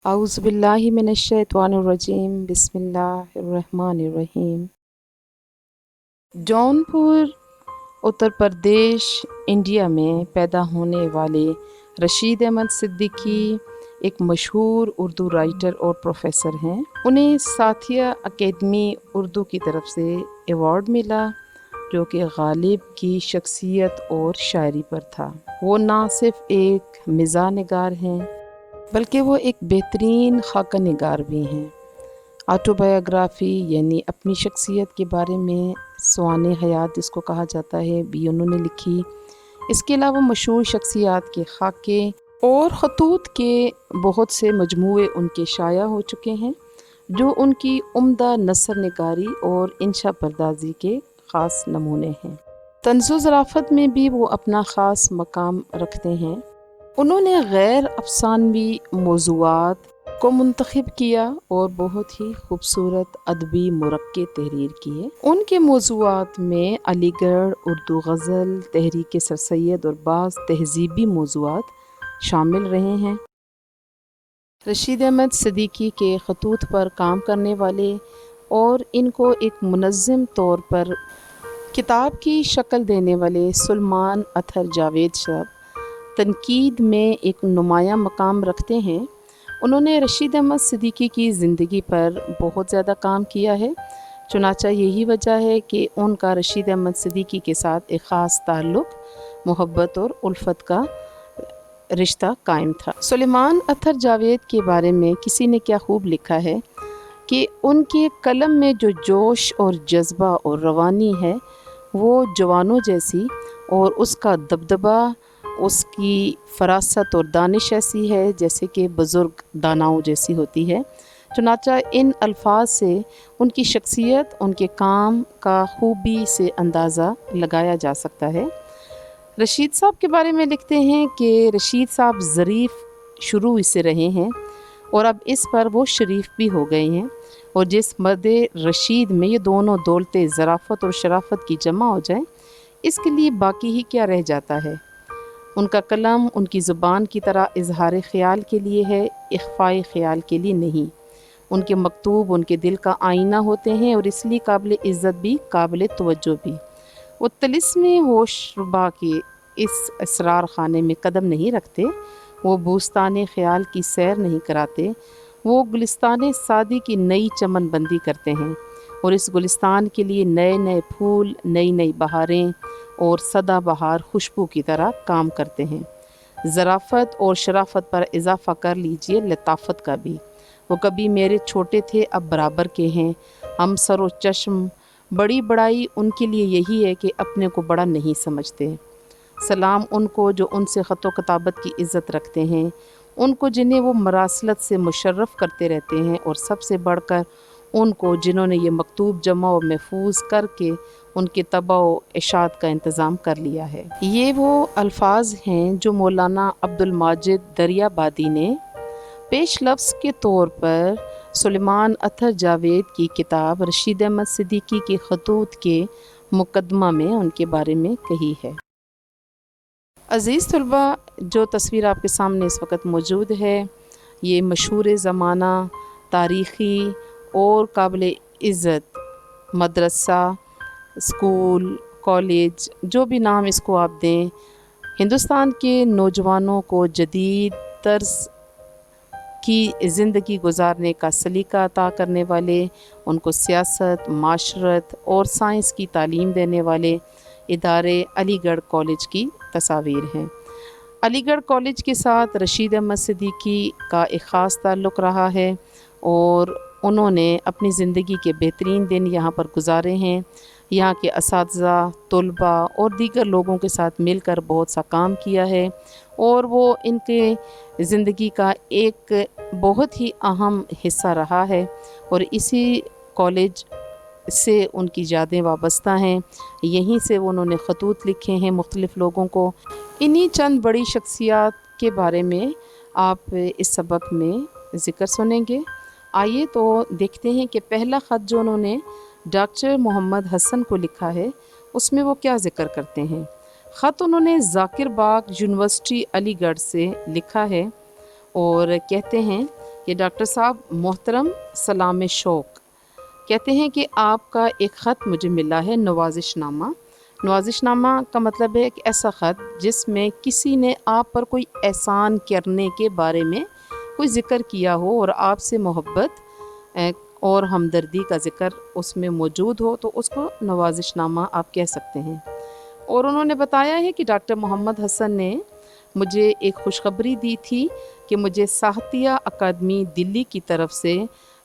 اعوذ باللہ من الشیطان الرجیم بسم اللہ الرحمن الرحیم۔ جونپور اتر پردیش انڈیا میں پیدا ہونے والے رشید احمد صدیقی ایک مشہور اردو رائٹر اور پروفیسر ہیں۔ انہیں ساتھیہ اکیڈمی اردو کی طرف سے ایوارڈ ملا جو کہ غالب کی شخصیت اور شاعری پر تھا۔ وہ نہ صرف ایک مزاح نگار ہیں بلکہ وہ ایک بہترین خاکہ نگار بھی ہیں۔ آٹوبایوگرافی یعنی اپنی شخصیت کے بارے میں سوانح حیات جس کو کہا جاتا ہے بھی انہوں نے لکھی۔ اس کے علاوہ مشہور شخصیات کے خاکے اور خطوط کے بہت سے مجموعے ان کے شائع ہو چکے ہیں جو ان کی عمدہ نثر نگاری اور انشا پردازی کے خاص نمونے ہیں۔ طنز و ظرافت میں بھی وہ اپنا خاص مقام رکھتے ہیں۔ انہوں نے غیر افسانوی موضوعات کو منتخب کیا اور بہت ہی خوبصورت ادبی مرقع تحریر کی ہے۔ ان کے موضوعات میں علی گڑھ، اردو غزل، تحریک سر سید اور بعض تہذیبی موضوعات شامل رہے ہیں۔ رشید احمد صدیقی کے خطوط پر کام کرنے والے اور ان کو ایک منظم طور پر کتاب کی شکل دینے والے سلیمان اطہر جاوید صاحب تنقید میں ایک نمایاں مقام رکھتے ہیں۔ انہوں نے رشید احمد صدیقی کی زندگی پر بہت زیادہ کام کیا ہے، چنانچہ یہی وجہ ہے کہ ان کا رشید احمد صدیقی کے ساتھ ایک خاص تعلق، محبت اور الفت کا رشتہ قائم تھا۔ سلیمان اطہر جاوید کے بارے میں کسی نے کیا خوب لکھا ہے کہ ان کے قلم میں جو جوش اور جذبہ اور روانی ہے وہ جوانوں جیسی، اور اس کا دبدبہ، اس کی فراست اور دانش ایسی ہے جیسے کہ بزرگ داناؤں جیسی ہوتی ہے۔ چنانچہ ان الفاظ سے ان کی شخصیت، ان کے کام کا خوبی سے اندازہ لگایا جا سکتا ہے۔ رشید صاحب کے بارے میں لکھتے ہیں کہ رشید صاحب ظریف شروع سے رہے ہیں اور اب اس پر وہ شریف بھی ہو گئے ہیں، اور جس مرد رشید میں یہ دونوں دولتیں ظرافت اور شرافت کی جمع ہو جائیں اس کے لیے باقی ہی کیا رہ جاتا ہے۔ ان کا قلم ان کی زبان کی طرح اظہار خیال کے لیے ہے، اخفاء خیال کے لیے نہیں۔ ان کے مکتوب ان کے دل کا آئینہ ہوتے ہیں اور اس لیے قابل عزت بھی، قابل توجہ بھی۔ وہ طلسم ہوش ربا کے اس اسرار خانے میں قدم نہیں رکھتے، وہ بوستان خیال کی سیر نہیں کراتے، وہ گلستان سعدی کی نئی چمن بندی کرتے ہیں اور اس گلستان کے لیے نئے نئے پھول، نئی نئی بہاریں اور سدا بہار خوشبو کی طرح کام کرتے ہیں۔ ظرافت اور شرافت پر اضافہ کر لیجئے لطافت کا بھی۔ وہ کبھی میرے چھوٹے تھے اب برابر کے ہیں، ہم سر و چشم، بڑی بڑائی ان کے لیے یہی ہے کہ اپنے کو بڑا نہیں سمجھتے۔ سلام ان کو جو ان سے خط و کتابت کی عزت رکھتے ہیں، ان کو جنہیں وہ مراسلت سے مشرف کرتے رہتے ہیں، اور سب سے بڑھ کر ان کو جنہوں نے یہ مکتوب جمع و محفوظ کر کے ان کے طبع و اشاعت کا انتظام کر لیا ہے۔ یہ وہ الفاظ ہیں جو مولانا عبد الماجد دریابادی نے پیش لفظ کے طور پر سلیمان اطہر جاوید کی کتاب رشید احمد صدیقی کے خطوط کے مقدمہ میں ان کے بارے میں کہی ہے۔ عزیز طلبہ، جو تصویر آپ کے سامنے اس وقت موجود ہے یہ مشہور زمانہ، تاریخی اور قابل عزت مدرسہ، اسکول، کالج، جو بھی نام اس کو آپ دیں، ہندوستان کے نوجوانوں کو جدید طرز کی زندگی گزارنے کا سلیقہ عطا کرنے والے، ان کو سیاست، معاشرت اور سائنس کی تعلیم دینے والے ادارے علی گڑھ کالج کی تصاویر ہیں۔ علی گڑھ کالج کے ساتھ رشید احمد صدیقی کا ایک خاص تعلق رہا ہے اور انہوں نے اپنی زندگی کے بہترین دن یہاں پر گزارے ہیں۔ یہاں کے اساتذہ، طلباء اور دیگر لوگوں کے ساتھ مل کر بہت سا کام کیا ہے، اور وہ ان کے زندگی کا ایک بہت ہی اہم حصہ رہا ہے، اور اسی کالج سے ان کی یادیں وابستہ ہیں۔ یہیں سے انہوں نے خطوط لکھے ہیں مختلف لوگوں کو۔ انہی چند بڑی شخصیات کے بارے میں آپ اس سبق میں ذکر سنیں گے۔ آئیے تو دیکھتے ہیں کہ پہلا خط جو انہوں نے ڈاکٹر محمد حسن کو لکھا ہے اس میں وہ کیا ذکر کرتے ہیں۔ خط انہوں نے ذاکر باغ یونیورسٹی علی گڑھ سے لکھا ہے اور کہتے ہیں کہ ڈاکٹر صاحب محترم سلام شوق، کہتے ہیں کہ آپ کا ایک خط مجھے ملا ہے، نوازش نامہ۔ نوازش نامہ کا مطلب ہے ایک ایسا خط جس میں کسی نے آپ پر کوئی احسان کرنے کے بارے میں کوئی ذکر کیا ہو اور آپ سے محبت اور ہمدردی کا ذکر اس میں موجود ہو، تو اس کو نوازش نامہ آپ کہہ سکتے ہیں۔ اور انہوں نے بتایا ہے کہ ڈاکٹر محمد حسن نے مجھے ایک خوشخبری دی تھی کہ مجھے ساہتیہ اکیڈمی دلی کی طرف سے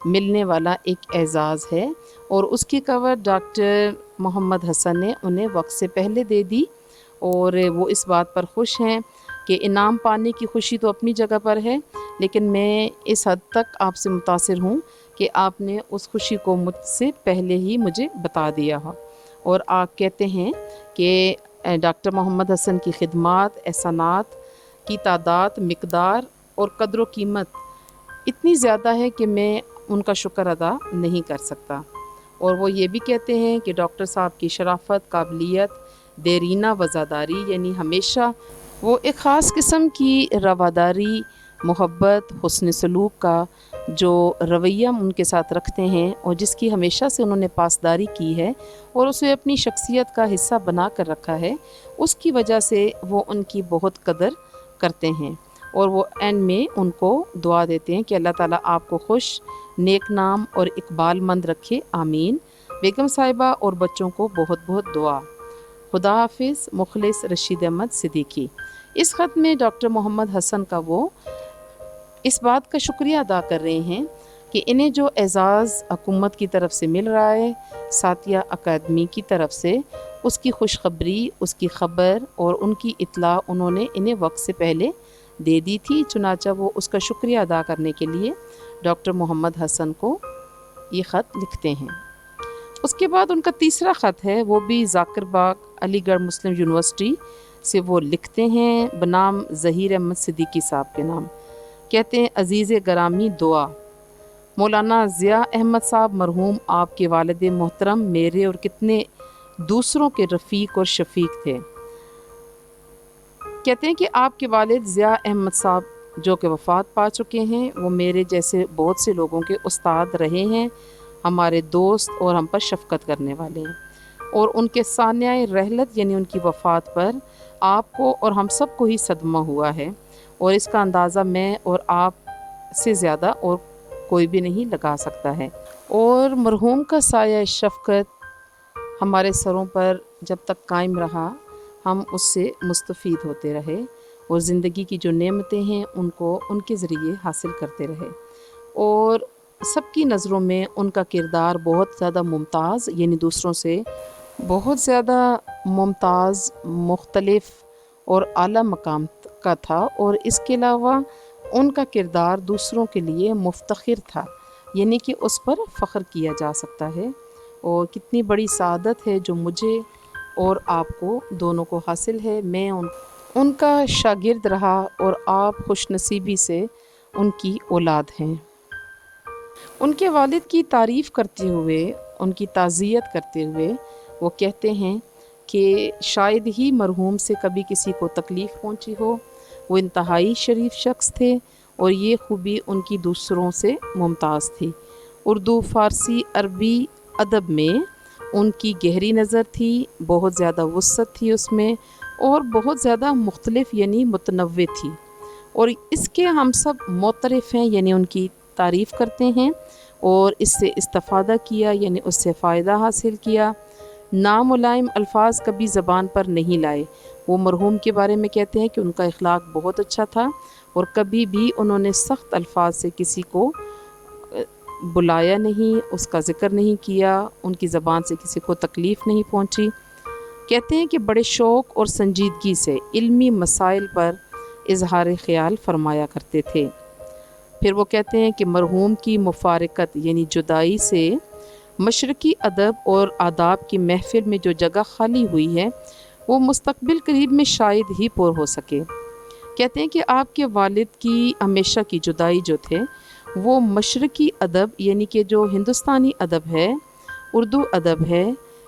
ملنے والا ایک اعزاز ہے، اور اس کی کور ڈاکٹر محمد حسن نے انہیں وقت سے پہلے دے دی، اور وہ اس بات پر خوش ہیں کہ انعام پانے کی خوشی تو اپنی جگہ پر ہے، لیکن میں اس حد تک آپ سے متاثر ہوں کہ آپ نے اس خوشی کو مجھ سے پہلے ہی مجھے بتا دیا ہو۔ اور آپ کہتے ہیں کہ ڈاکٹر محمد حسن کی خدمات، احسانات کی تعداد، مقدار اور قدر و قیمت اتنی زیادہ ہے کہ میں ان کا شکر ادا نہیں کر سکتا۔ اور وہ یہ بھی کہتے ہیں کہ ڈاکٹر صاحب کی شرافت، قابلیت، دیرینہ وفاداری، یعنی ہمیشہ وہ ایک خاص قسم کی رواداری، محبت، حسن سلوک کا جو رویہ ان کے ساتھ رکھتے ہیں اور جس کی ہمیشہ سے انہوں نے پاسداری کی ہے اور اسے اپنی شخصیت کا حصہ بنا کر رکھا ہے، اس کی وجہ سے وہ ان کی بہت قدر کرتے ہیں، اور وہ اینڈ میں ان کو دعا دیتے ہیں کہ اللہ تعالیٰ آپ کو خوش، نیک نام اور اقبال مند رکھے، آمین۔ بیگم صاحبہ اور بچوں کو بہت بہت دعا۔ خدا حافظ، مخلص رشید احمد صدیقی۔ اس خط میں ڈاکٹر محمد حسن کا وہ اس بات کا شکریہ ادا کر رہے ہیں کہ انہیں جو اعزاز حکومت کی طرف سے مل رہا ہے، ساتھیہ اکیڈمی کی طرف سے، اس کی خوشخبری، اس کی خبر اور ان کی اطلاع انہوں نے انہیں وقت سے پہلے دے دی تھی، چنانچہ وہ اس کا شکریہ ادا کرنے کے لیے ڈاکٹر محمد حسن کو یہ خط لکھتے ہیں۔ اس کے بعد ان کا تیسرا خط ہے، وہ بھی ذاکر باغ علی گڑھ مسلم یونیورسٹی سے وہ لکھتے ہیں بنام ظہیر احمد صدیقی صاحب کے نام۔ کہتے ہیں عزیز گرامی دعا، مولانا ضیاء احمد صاحب مرحوم آپ کے والد محترم میرے اور کتنے دوسروں کے رفیق اور شفیق تھے۔ کہتے ہیں کہ آپ کے والد ضیاء احمد صاحب جو کہ وفات پا چکے ہیں، وہ میرے جیسے بہت سے لوگوں کے استاد رہے ہیں، ہمارے دوست اور ہم پر شفقت کرنے والے ہیں، اور ان کے ثانیہ رحلت یعنی ان کی وفات پر آپ کو اور ہم سب کو ہی صدمہ ہوا ہے، اور اس کا اندازہ میں اور آپ سے زیادہ اور کوئی بھی نہیں لگا سکتا ہے، اور مرحوم کا سایہ شفقت ہمارے سروں پر جب تک قائم رہا، ہم اس سے مستفید ہوتے رہے اور زندگی کی جو نعمتیں ہیں ان کو ان کے ذریعے حاصل کرتے رہے، اور سب کی نظروں میں ان کا کردار بہت زیادہ ممتاز، یعنی دوسروں سے بہت زیادہ ممتاز، مختلف اور اعلیٰ مقام کا تھا، اور اس کے علاوہ ان کا کردار دوسروں کے لیے مفتخر تھا، یعنی کہ اس پر فخر کیا جا سکتا ہے، اور کتنی بڑی سعادت ہے جو مجھے اور آپ کو دونوں کو حاصل ہے۔ میں ان کا شاگرد رہا اور آپ خوش نصیبی سے ان کی اولاد ہیں۔ ان کے والد کی تعریف کرتے ہوئے، ان کی تعزیت کرتے ہوئے وہ کہتے ہیں کہ شاید ہی مرحوم سے کبھی کسی کو تکلیف پہنچی ہو، وہ انتہائی شریف شخص تھے اور یہ خوبی ان کی دوسروں سے ممتاز تھی۔ اردو، فارسی، عربی ادب میں ان کی گہری نظر تھی، بہت زیادہ وسعت تھی اس میں، اور بہت زیادہ مختلف یعنی متنوع تھی، اور اس کے ہم سب معترف ہیں، یعنی ان کی تعریف کرتے ہیں اور اس سے استفادہ کیا، یعنی اس سے فائدہ حاصل کیا۔ ناملائم الفاظ کبھی زبان پر نہیں لائے۔ وہ مرحوم کے بارے میں کہتے ہیں کہ ان کا اخلاق بہت اچھا تھا اور کبھی بھی انہوں نے سخت الفاظ سے کسی کو بلایا نہیں، اس کا ذکر نہیں کیا، ان کی زبان سے کسی کو تکلیف نہیں پہنچی۔ کہتے ہیں کہ بڑے شوق اور سنجیدگی سے علمی مسائل پر اظہار خیال فرمایا کرتے تھے۔ پھر وہ کہتے ہیں کہ مرحوم کی مفارقت یعنی جدائی سے مشرقی ادب اور آداب کی محفل میں جو جگہ خالی ہوئی ہے، وہ مستقبل قریب میں شاید ہی پر ہو سکے۔ کہتے ہیں کہ آپ کے والد کی ہمیشہ کی جدائی جو تھے، وہ مشرقی ادب یعنی کہ جو ہندوستانی ادب ہے، اردو ادب ہے،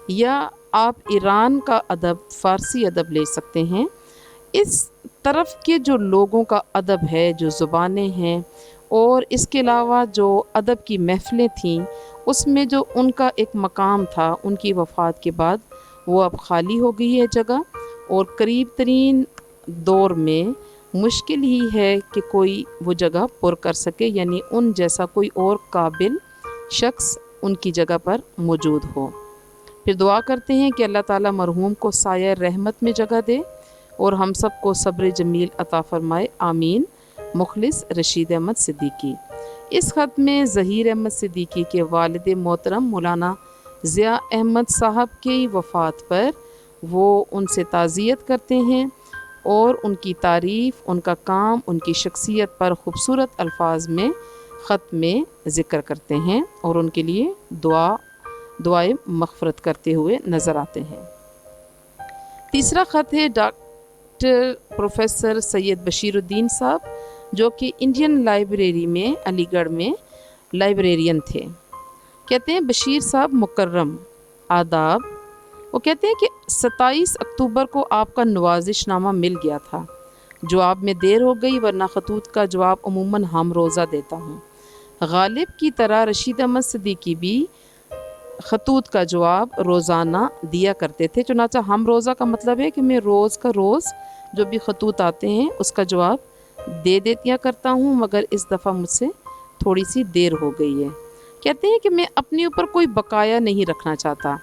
یا آپ ایران کا ادب، فارسی ادب لے سکتے ہیں، اس طرف کے جو لوگوں کا ادب ہے، جو زبانیں ہیں اور اس کے علاوہ جو ادب کی محفلیں تھیں اس میں جو ان کا ایک مقام تھا ان کی وفات کے بعد وہ اب خالی ہو گئی ہے جگہ، اور قریب ترین دور میں مشکل ہی ہے کہ کوئی وہ جگہ پر کر سکے، یعنی ان جیسا کوئی اور قابل شخص ان کی جگہ پر موجود ہو۔ پھر دعا کرتے ہیں کہ اللہ تعالیٰ مرحوم کو سایہ رحمت میں جگہ دے اور ہم سب کو صبر جمیل عطا فرمائے، آمین۔ مخلص رشید احمد صدیقی۔ اس خط میں ظہیر احمد صدیقی کے والد محترم مولانا ضیاء احمد صاحب کی وفات پر وہ ان سے تعزیت کرتے ہیں اور ان کی تعریف، ان کا کام، ان کی شخصیت پر خوبصورت الفاظ میں خط میں ذکر کرتے ہیں اور ان کے لیے دعائے مغفرت کرتے ہوئے نظر آتے ہیں۔ تیسرا خط ہے ڈاکٹر پروفیسر سید بشیر الدین صاحب، جو کہ انڈین لائبریری میں علی گڑھ میں لائبریرین تھے۔ کہتے ہیں بشیر صاحب مکرم، آداب۔ وہ کہتے ہیں کہ 27 اکتوبر کو آپ کا نوازش نامہ مل گیا تھا، جواب میں دیر ہو گئی ورنہ خطوط کا جواب عموماً ہم روزہ دیتا ہوں۔ غالب کی طرح رشید احمد صدیقی بھی خطوط کا جواب روزانہ دیا کرتے تھے، چنانچہ ہم روزہ کا مطلب ہے کہ میں روز کا روز جو بھی خطوط آتے ہیں اس کا جواب دے دیا کرتا ہوں، مگر اس دفعہ مجھ سے تھوڑی سی دیر ہو گئی ہے۔ کہتے ہیں کہ میں اپنے اوپر کوئی بقایا نہیں رکھنا چاہتا،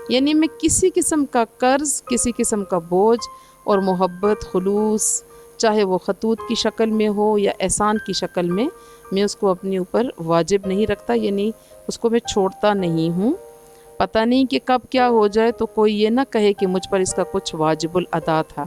یعنی میں کسی قسم کا قرض، کسی قسم کا بوجھ اور محبت، خلوص، چاہے وہ خطوط کی شکل میں ہو یا احسان کی شکل میں اس کو اپنے اوپر واجب نہیں رکھتا، یعنی اس کو میں چھوڑتا نہیں ہوں۔ پتہ نہیں کہ کب کیا ہو جائے تو کوئی یہ نہ کہے کہ مجھ پر اس کا کچھ واجب الادا تھا،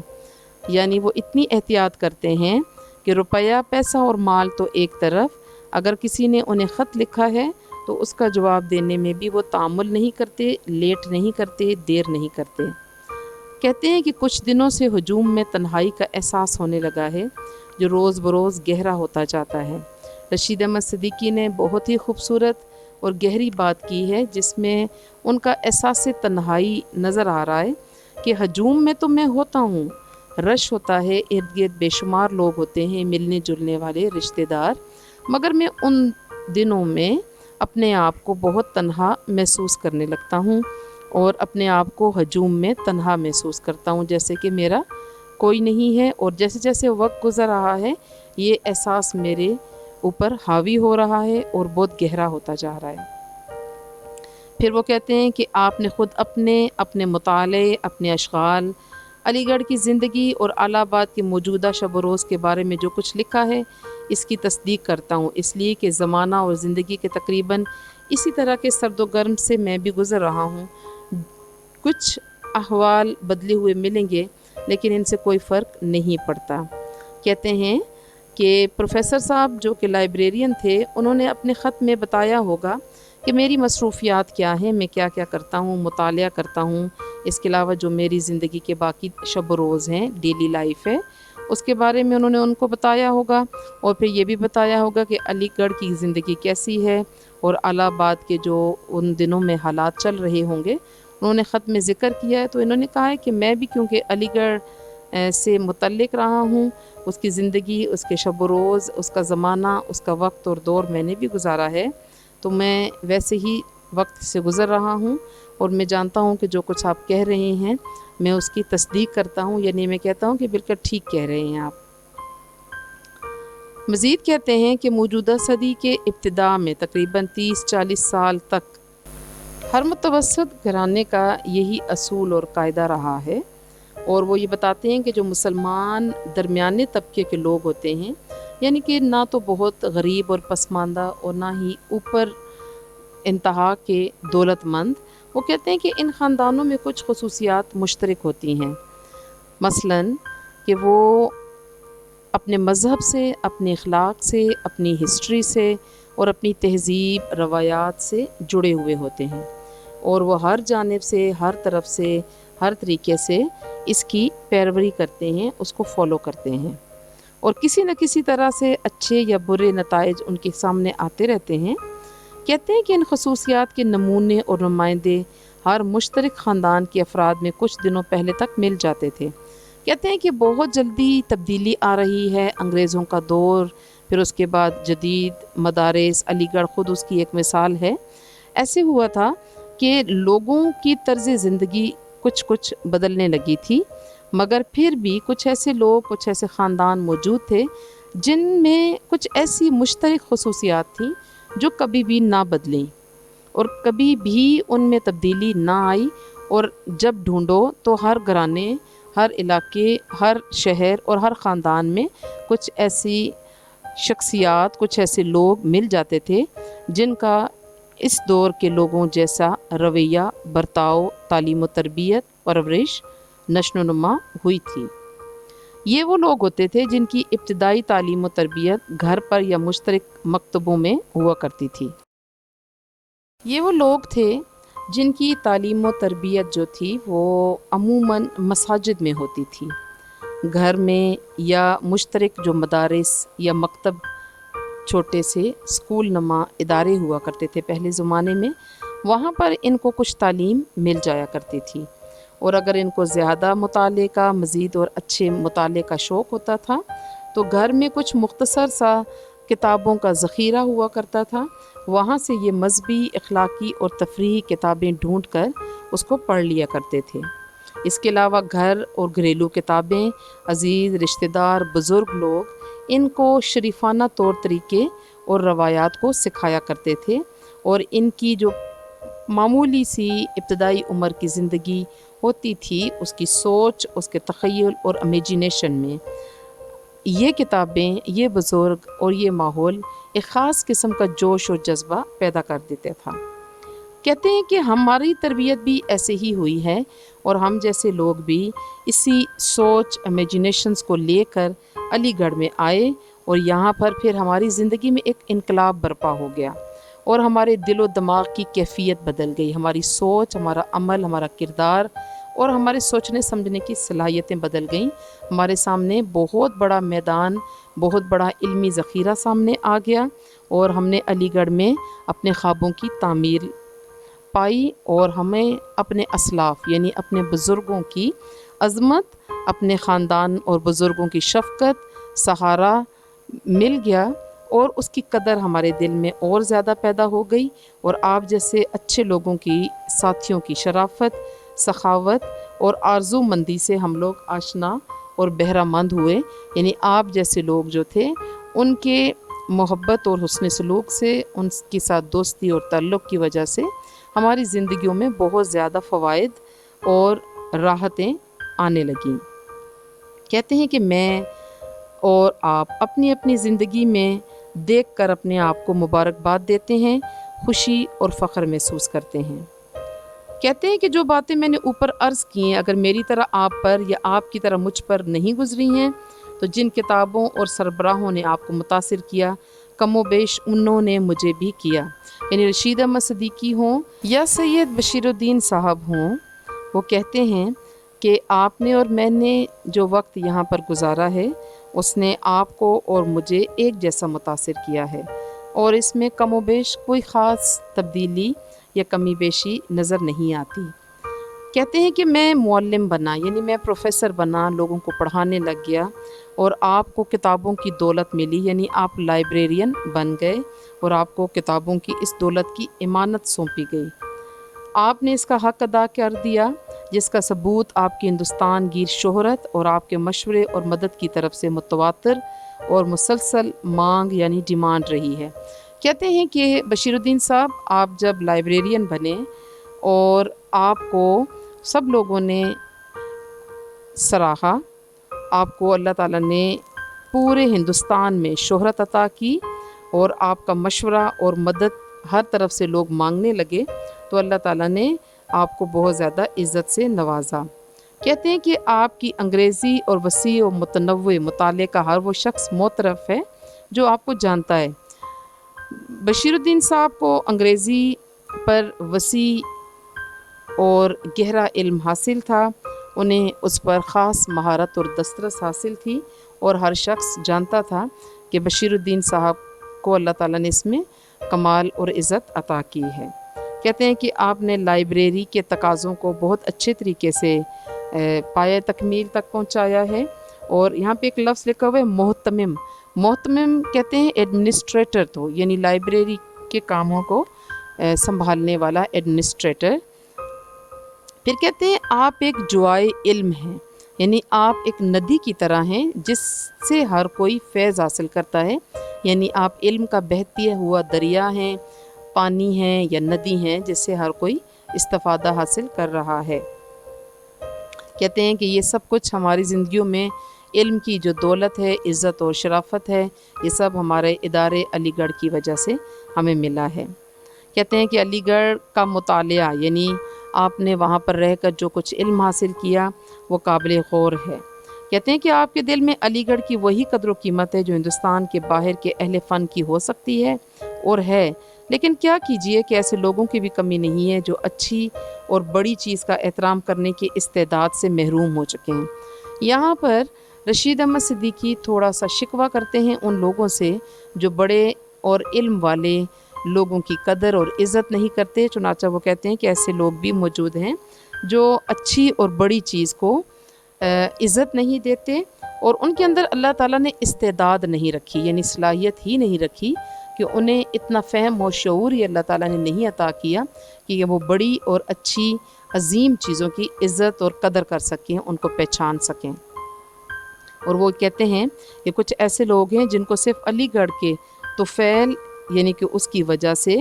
یعنی وہ اتنی احتیاط کرتے ہیں کہ روپیہ، پیسہ اور مال تو ایک طرف، اگر کسی نے انہیں خط لکھا ہے تو اس کا جواب دینے میں بھی وہ تعامل نہیں کرتے، لیٹ نہیں کرتے، دیر نہیں کرتے۔ کہتے ہیں کہ کچھ دنوں سے ہجوم میں تنہائی کا احساس ہونے لگا ہے جو روز بروز گہرا ہوتا جاتا ہے۔ رشید احمد صدیقی نے بہت ہی خوبصورت اور گہری بات کی ہے جس میں ان کا احساس تنہائی نظر آ رہا ہے کہ ہجوم میں تو میں ہوتا ہوں، رش ہوتا ہے، ارد گرد بے شمار لوگ ہوتے ہیں، ملنے جلنے والے رشتہ دار، مگر میں ان دنوں میں اپنے آپ کو بہت تنہا محسوس کرنے لگتا ہوں اور اپنے آپ کو ہجوم میں تنہا محسوس کرتا ہوں، جیسے کہ میرا کوئی نہیں ہے، اور جیسے جیسے وقت گزر رہا ہے یہ احساس میرے اوپر حاوی ہو رہا ہے اور بہت گہرا ہوتا جا رہا ہے۔ پھر وہ کہتے ہیں کہ آپ نے خود اپنے مطالعے، اپنے اشغال، علی گڑھ کی زندگی اور الہ آباد کے موجودہ شب و روز کے بارے میں جو کچھ لکھا ہے اس کی تصدیق کرتا ہوں، اس لیے کہ زمانہ اور زندگی کے تقریباً اسی طرح کے سرد و گرم سے میں بھی گزر رہا ہوں۔ کچھ احوال بدلے ہوئے ملیں گے لیکن ان سے کوئی فرق نہیں پڑتا۔ کہتے ہیں کہ پروفیسر صاحب جو کہ لائبریرین تھے، انہوں نے اپنے خط میں بتایا ہوگا کہ میری مصروفیات کیا ہیں، میں کیا کیا کرتا ہوں، مطالعہ کرتا ہوں، اس کے علاوہ جو میری زندگی کے باقی شب و روز ہیں، ڈیلی لائف ہے، اس کے بارے میں انہوں نے ان کو بتایا ہوگا، اور پھر یہ بھی بتایا ہوگا کہ علی گڑھ کی زندگی کیسی ہے اور الہ آباد کے جو ان دنوں میں حالات چل رہے ہوں گے انہوں نے خط میں ذکر کیا ہے۔ تو انہوں نے کہا ہے کہ میں بھی کیونکہ علی گڑھ سے متعلق رہا ہوں، اس کی زندگی، اس کے شب و روز، اس کا زمانہ، اس کا وقت اور دور میں نے بھی گزارا ہے، تو میں ویسے ہی وقت سے گزر رہا ہوں اور میں جانتا ہوں کہ جو کچھ آپ کہہ رہے ہیں میں اس کی تصدیق کرتا ہوں، یعنی میں کہتا ہوں کہ بالکل ٹھیک کہہ رہے ہیں آپ۔ مزید کہتے ہیں کہ موجودہ صدی کے ابتداء میں تقریباً 30-40 سال تک ہر متوسط گھرانے کا یہی اصول اور قاعدہ رہا ہے، اور وہ یہ بتاتے ہیں کہ جو مسلمان درمیانے طبقے کے لوگ ہوتے ہیں، یعنی کہ نہ تو بہت غریب اور پسماندہ اور نہ ہی اوپر انتہا کے دولت مند، وہ کہتے ہیں کہ ان خاندانوں میں کچھ خصوصیات مشترک ہوتی ہیں، مثلاً کہ وہ اپنے مذہب سے، اپنے اخلاق سے، اپنی ہسٹری سے اور اپنی تہذیب روایات سے جڑے ہوئے ہوتے ہیں، اور وہ ہر جانب سے، ہر طرف سے، ہر طریقے سے اس کی پیروی کرتے ہیں، اس کو فالو کرتے ہیں، اور کسی نہ کسی طرح سے اچھے یا برے نتائج ان کے سامنے آتے رہتے ہیں۔ کہتے ہیں کہ ان خصوصیات کے نمونے اور نمائندے ہر مشترک خاندان کے افراد میں کچھ دنوں پہلے تک مل جاتے تھے۔ کہتے ہیں کہ بہت جلدی تبدیلی آ رہی ہے، انگریزوں کا دور پھر اس کے بعد جدید مدارس، علی گڑھ خود اس کی ایک مثال ہے۔ ایسے ہوا تھا کہ لوگوں کی طرز زندگی کچھ بدلنے لگی تھی، مگر پھر بھی کچھ ایسے لوگ، کچھ ایسے خاندان موجود تھے جن میں کچھ ایسی مشترک خصوصیات تھیں جو کبھی بھی نہ بدلیں اور کبھی بھی ان میں تبدیلی نہ آئی، اور جب ڈھونڈو تو ہر گھرانے، ہر علاقے، ہر شہر اور ہر خاندان میں کچھ ایسی شخصیات، کچھ ایسے لوگ مل جاتے تھے جن کا اس دور کے لوگوں جیسا رویہ، برتاؤ، تعلیم و تربیت، پرورش، نشو و نما ہوئی تھی۔ یہ وہ لوگ ہوتے تھے جن کی ابتدائی تعلیم و تربیت گھر پر یا مشترک مکتبوں میں ہوا کرتی تھی۔ یہ وہ لوگ تھے جن کی تعلیم و تربیت جو تھی وہ عموماً مساجد میں ہوتی تھی۔ گھر میں یا مشترک جو مدارس یا مکتب، چھوٹے سے اسکول نما ادارے ہوا کرتے تھے پہلے زمانے میں، وہاں پر ان کو کچھ تعلیم مل جایا کرتی تھی، اور اگر ان کو زیادہ مطالعے کا، مزید اور اچھے مطالعے کا شوق ہوتا تھا تو گھر میں کچھ مختصر سا کتابوں کا ذخیرہ ہوا کرتا تھا، وہاں سے یہ مذہبی، اخلاقی اور تفریحی کتابیں ڈھونڈ کر اس کو پڑھ لیا کرتے تھے۔ اس کے علاوہ گھر اور گھریلو کتابیں عزیز، رشتہ دار، بزرگ لوگ ان کو شریفانہ طور طریقے اور روایات کو سکھایا کرتے تھے، اور ان کی جو معمولی سی ابتدائی عمر کی زندگی ہوتی تھی، اس کی سوچ، اس کے تخیل اور امیجینیشن میں یہ کتابیں، یہ بزرگ اور یہ ماحول ایک خاص قسم کا جوش اور جذبہ پیدا کر دیتا تھا۔ کہتے ہیں کہ ہماری تربیت بھی ایسے ہی ہوئی ہے، اور ہم جیسے لوگ بھی اسی سوچ، امیجینیشنز کو لے کر علی گڑھ میں آئے، اور یہاں پر پھر ہماری زندگی میں ایک انقلاب برپا ہو گیا، اور ہمارے دل و دماغ کی کیفیت بدل گئی، ہماری سوچ، ہمارا عمل، ہمارا کردار اور ہمارے سوچنے سمجھنے کی صلاحیتیں بدل گئیں۔ ہمارے سامنے بہت بڑا میدان، بہت بڑا علمی ذخیرہ سامنے آ گیا، اور ہم نے علی گڑھ میں اپنے خوابوں کی تعمیر پائی، اور ہمیں اپنے اسلاف یعنی اپنے بزرگوں کی عظمت، اپنے خاندان اور بزرگوں کی شفقت، سہارا مل گیا، اور اس کی قدر ہمارے دل میں اور زیادہ پیدا ہو گئی، اور آپ جیسے اچھے لوگوں کی، ساتھیوں کی شرافت، سخاوت اور آرزو مندی سے ہم لوگ آشنا اور بہرہ مند ہوئے، یعنی آپ جیسے لوگ جو تھے ان کے محبت اور حسن سلوک سے، ان کے ساتھ دوستی اور تعلق کی وجہ سے ہماری زندگیوں میں بہت زیادہ فوائد اور راحتیں آنے لگیں۔ کہتے ہیں کہ میں اور آپ اپنی اپنی زندگی میں دیکھ کر اپنے آپ کو مبارکباد دیتے ہیں، خوشی اور فخر محسوس کرتے ہیں۔ کہتے ہیں کہ جو باتیں میں نے اوپر عرض کی ہیں، اگر میری طرح آپ پر یا آپ کی طرح مجھ پر نہیں گزری ہیں، تو جن کتابوں اور سربراہوں نے آپ کو متاثر کیا، کم و بیش انہوں نے مجھے بھی کیا، یعنی رشید احمد صدیقی ہوں یا سید بشیر الدین صاحب ہوں، وہ کہتے ہیں کہ آپ نے اور میں نے جو وقت یہاں پر گزارا ہے، اس نے آپ کو اور مجھے ایک جیسا متاثر کیا ہے، اور اس میں کم و بیش کوئی خاص تبدیلی یا کمی بیشی نظر نہیں آتی۔ کہتے ہیں کہ میں معلم بنا، یعنی میں پروفیسر بنا، لوگوں کو پڑھانے لگ گیا، اور آپ کو کتابوں کی دولت ملی، یعنی آپ لائبریرین بن گئے، اور آپ کو کتابوں کی اس دولت کی امانت سونپی گئی۔ آپ نے اس کا حق ادا کر دیا، جس کا ثبوت آپ کی ہندوستان گیر شہرت اور آپ کے مشورے اور مدد کی طرف سے متواتر اور مسلسل مانگ یعنی ڈیمانڈ رہی ہے۔ کہتے ہیں کہ بشیر الدین صاحب، آپ جب لائبریرین بنے اور آپ کو سب لوگوں نے سراہا، آپ کو اللہ تعالیٰ نے پورے ہندوستان میں شہرت عطا کی، اور آپ کا مشورہ اور مدد ہر طرف سے لوگ مانگنے لگے، تو اللہ تعالیٰ نے آپ کو بہت زیادہ عزت سے نوازا۔ کہتے ہیں کہ آپ کی انگریزی اور وسیع و متنوع مطالعے کا ہر وہ شخص معترف ہے جو آپ کو جانتا ہے۔ بشیر الدین صاحب کو انگریزی پر وسیع اور گہرا علم حاصل تھا، انہیں اس پر خاص مہارت اور دسترس حاصل تھی، اور ہر شخص جانتا تھا کہ بشیر الدین صاحب کو اللہ تعالیٰ نے اس میں کمال اور عزت عطا کی ہے۔ کہتے ہیں کہ آپ نے لائبریری کے تقاضوں کو بہت اچھے طریقے سے پایہ تکمیل تک پہنچایا ہے، اور یہاں پہ ایک لفظ لکھا ہوا ہے محتمم. محتمم کہتے ہیں ایڈمنسٹریٹر تو، یعنی لائبریری کے کاموں کو سنبھالنے والا ایڈمنسٹریٹر. پھر کہتے ہیں آپ ایک جوائے علم ہیں، یعنی آپ ایک ندی کی طرح ہیں جس سے ہر کوئی فیض حاصل کرتا ہے. یعنی آپ علم کا بہتی ہوا دریا ہیں، پانی ہیں یا ندی ہیں جس سے ہر کوئی استفادہ حاصل کر رہا ہے. کہتے ہیں کہ یہ سب کچھ ہماری زندگیوں میں علم کی جو دولت ہے، عزت اور شرافت ہے، یہ سب ہمارے ادارے علی گڑھ کی وجہ سے ہمیں ملا ہے. کہتے ہیں کہ علی گڑھ کا مطالعہ، یعنی آپ نے وہاں پر رہ کر جو کچھ علم حاصل کیا وہ قابل غور ہے. کہتے ہیں کہ آپ کے دل میں علی گڑھ کی وہی قدر و قیمت ہے جو ہندوستان کے باہر کے اہل فن کی ہو سکتی ہے اور ہے. لیکن کیا کیجئے کہ ایسے لوگوں کی بھی کمی نہیں ہے جو اچھی اور بڑی چیز کا احترام کرنے کی استعداد سے محروم ہو چکے ہیں. یہاں پر رشید احمد صدیقی تھوڑا سا شکوہ کرتے ہیں ان لوگوں سے جو بڑے اور علم والے لوگوں کی قدر اور عزت نہیں کرتے. چنانچہ وہ کہتے ہیں کہ ایسے لوگ بھی موجود ہیں جو اچھی اور بڑی چیز کو عزت نہیں دیتے اور ان کے اندر اللہ تعالیٰ نے استعداد نہیں رکھی، یعنی صلاحیت ہی نہیں رکھی کہ انہیں اتنا فہم و شعور ہی اللہ تعالیٰ نے نہیں عطا کیا کہ وہ بڑی اور اچھی عظیم چیزوں کی عزت اور قدر کر سکیں، ان کو پہچان سکیں. اور وہ کہتے ہیں کہ کچھ ایسے لوگ ہیں جن کو صرف علی گڑھ کے طفیل یعنی کہ اس کی وجہ سے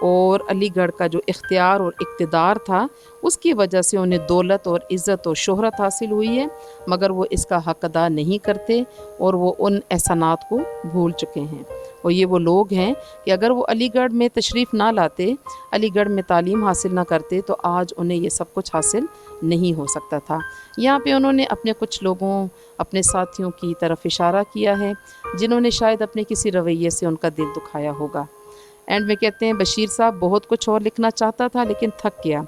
اور علی گڑھ کا جو اختیار اور اقتدار تھا اس کی وجہ سے انہیں دولت اور عزت اور شہرت حاصل ہوئی ہے، مگر وہ اس کا حق ادا نہیں کرتے اور وہ ان احسانات کو بھول چکے ہیں. اور یہ وہ لوگ ہیں کہ اگر وہ علی گڑھ میں تشریف نہ لاتے، علی گڑھ میں تعلیم حاصل نہ کرتے تو آج انہیں یہ سب کچھ حاصل نہیں ہو سکتا تھا. یہاں پہ انہوں نے اپنے کچھ لوگوں، اپنے ساتھیوں کی طرف اشارہ کیا ہے جنہوں نے شاید اپنے کسی رویے سے ان کا دل دکھایا ہوگا. اینڈ میں کہتے ہیں بشیر صاحب بہت کچھ اور لکھنا چاہتا تھا لیکن تھک گیا.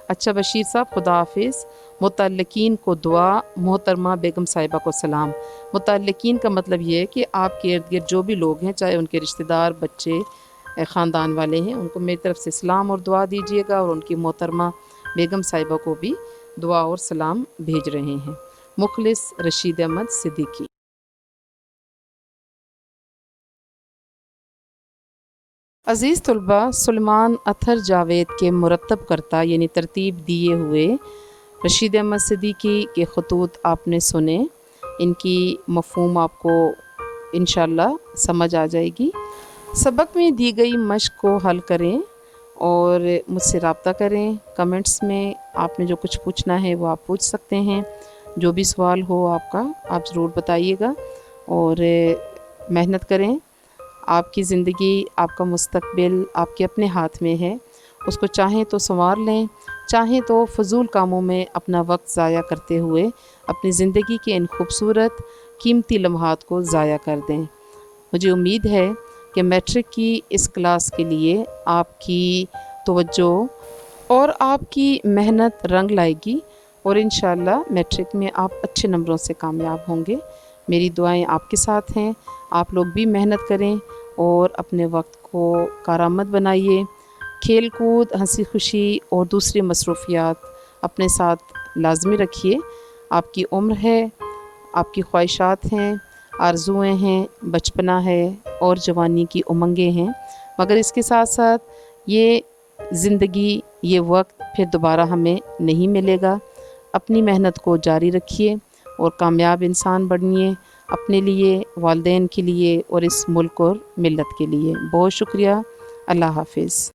اچھا بشیر صاحب خدا حافظ. متعلقین کو دعا، محترمہ بیگم صاحبہ کو سلام. متعلقین کا مطلب یہ ہے کہ آپ کے ارد گرد جو بھی لوگ ہیں، چاہے ان کے رشتہ دار، بچے، خاندان والے ہیں، ان کو میری طرف سے سلام اور دعا دیجیے گا اور ان کی محترمہ بیگم صاحبہ کو بھی دعا اور سلام بھیج رہے ہیں. مخلص رشید احمد صدیقی. عزیز طلبہ، سلمان اطہر جاوید کے مرتب کرتا یعنی ترتیب دیے ہوئے رشید احمد صدیقی کے خطوط آپ نے سنے. ان کی مفہوم آپ کو انشاءاللہ سمجھ آ جائے گی. سبق میں دی گئی مشق کو حل کریں اور مجھ سے رابطہ کریں. کمنٹس میں آپ نے جو کچھ پوچھنا ہے وہ آپ پوچھ سکتے ہیں. جو بھی سوال ہو آپ کا، آپ ضرور بتائیے گا اور محنت کریں. آپ کی زندگی، آپ کا مستقبل آپ کے اپنے ہاتھ میں ہے. اس کو چاہیں تو سنوار لیں، چاہیں تو فضول کاموں میں اپنا وقت ضائع کرتے ہوئے اپنی زندگی کے ان خوبصورت قیمتی لمحات کو ضائع کر دیں. مجھے امید ہے کہ میٹرک کی اس کلاس کے لیے آپ کی توجہ اور آپ کی محنت رنگ لائے گی اور انشاءاللہ میٹرک میں آپ اچھے نمبروں سے کامیاب ہوں گے. میری دعائیں آپ کے ساتھ ہیں. آپ لوگ بھی محنت کریں اور اپنے وقت کو کارآمد بنائیے. کھیل کود، ہنسی خوشی اور دوسری مصروفیات اپنے ساتھ لازمی رکھیے. آپ کی عمر ہے، آپ کی خواہشات ہیں، آرزوئیں ہیں، بچپنا ہے اور جوانی کی امنگیں ہیں، مگر اس کے ساتھ ساتھ یہ زندگی، یہ وقت پھر دوبارہ ہمیں نہیں ملے گا. اپنی محنت کو جاری رکھیے اور کامیاب انسان بنیے، اپنے لیے، والدین کے لیے اور اس ملک اور ملت کے لیے. بہت شکریہ. اللہ حافظ.